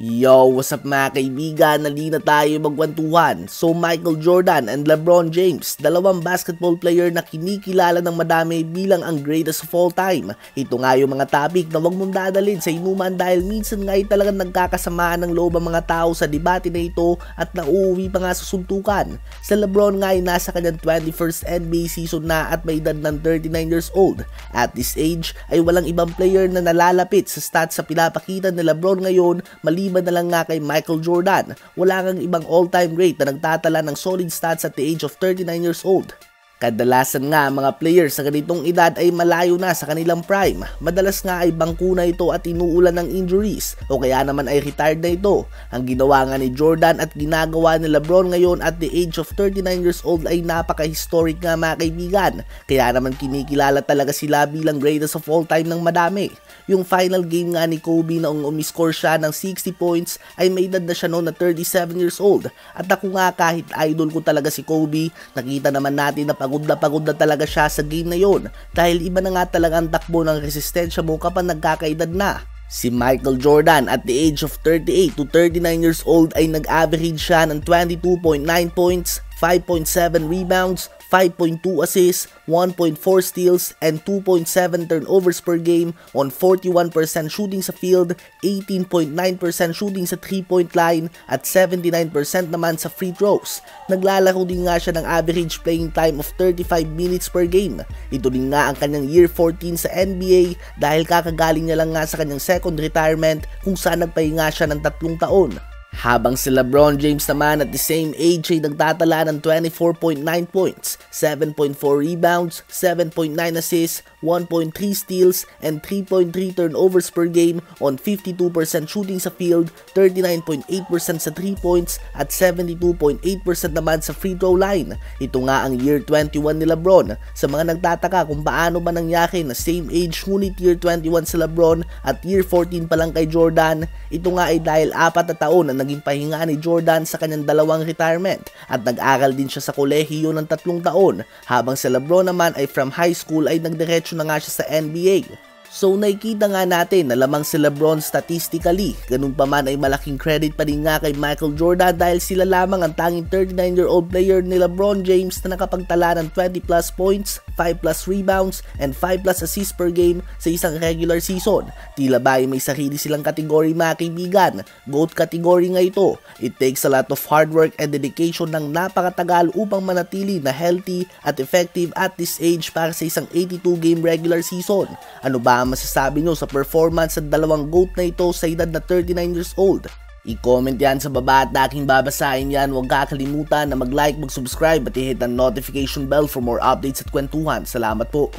Yo, what's up mga kaibigan? Nali na tayo magkwentuhan. So Michael Jordan and LeBron James, dalawang basketball player na kinikilala ng madami bilang ang greatest of all time. Ito nga yung mga topic na wag mong dadalhin sa inuman dahil minsan nga ay talagang nagkakasamaan ng loob ang mga tao sa debate na ito at nauuwi pa nga sa suntukan. Sa LeBron nga ay nasa kanyang 21st NBA season na at may edad ng 39 years old. At this age ay walang ibang player na nalalapit sa stats sa pinapakita ni LeBron ngayon maliban na lang nga kay Michael Jordan. Wala kang ibang all-time great na nagtatala ng solid stats at the age of 39 years old. Kadalasan nga mga players sa ganitong edad ay malayo na sa kanilang prime. Madalas nga ay bangko na ito at inuulan ng injuries o kaya naman ay retired na ito. Ang ginawa nga ni Jordan at ginagawa ni LeBron ngayon at the age of 39 years old ay napaka-historic nga mga kaibigan. Kaya naman kinikilala talaga sila bilang greatest of all time ng madami. Yung final game nga ni Kobe na umiscore siya ng 60 points ay may edad na siya noon na 37 years old. At ako nga kahit idol ko talaga si Kobe, nakita naman natin na pagod na talaga siya sa game na yon dahil iba na nga talaga ang takbo ng resistensya mo kapag nagkakaedad na. Si Michael Jordan at the age of 38 to 39 years old ay nag-average siya ng 22.9 points, 5.7 rebounds, 5.2 assists, 1.4 steals, and 2.7 turnovers per game on 41% shooting sa field, 18.9% shooting sa 3-point line, at 79% naman sa free throws. Naglalaro din nga siya ng average playing time of 35 minutes per game. Ito din nga ang kanyang year 14 sa NBA dahil kakagaling niya lang nga sa kanyang second retirement kung saan nagpahinga siya ng 3 taon. Habang si LeBron James naman at the same age ay nagtatala ng 24.9 points, 7.4 rebounds, 7.9 assists, 1.3 steals, and 3.3 turnovers per game on 52% shooting sa field, 39.8% sa 3 points, at 72.8% naman sa free throw line. Ito nga ang year 21 ni LeBron. Sa mga nagtataka kung paano ba nangyari na same age ngunit year 21 si LeBron at year 14 pa lang kay Jordan, ito nga ay dahil 4 na taon na naging pahinga ni Jordan sa kanyang 2 retirement at nag-aral din siya sa kolehiyo ng 3 taon habang si LeBron naman ay from high school ay nagdiretso na nga siya sa NBA. So nakikita nga natin na lamang si LeBron statistically, ganun pa man ay malaking credit pa din nga kay Michael Jordan dahil sila lamang ang tanging 39-year-old player ni LeBron James na nakapagtala ng 20 plus points, 5 plus rebounds, and 5 plus assists per game sa isang regular season. Tila ba ay may sarili silang kategory mga kaibigan, GOAT category nga ito. It takes a lot of hard work and dedication ng napakatagal upang manatili na healthy at effective at this age para sa isang 82-game regular season. Ano ba ang masasabi nyo sa performance ng dalawang GOAT na ito sa edad na 39 years old? I-comment yan sa baba at aking babasahin yan. Huwag kakalimutan na mag-like, mag-subscribe at i-hit ang notification bell for more updates at kwentuhan. Salamat po!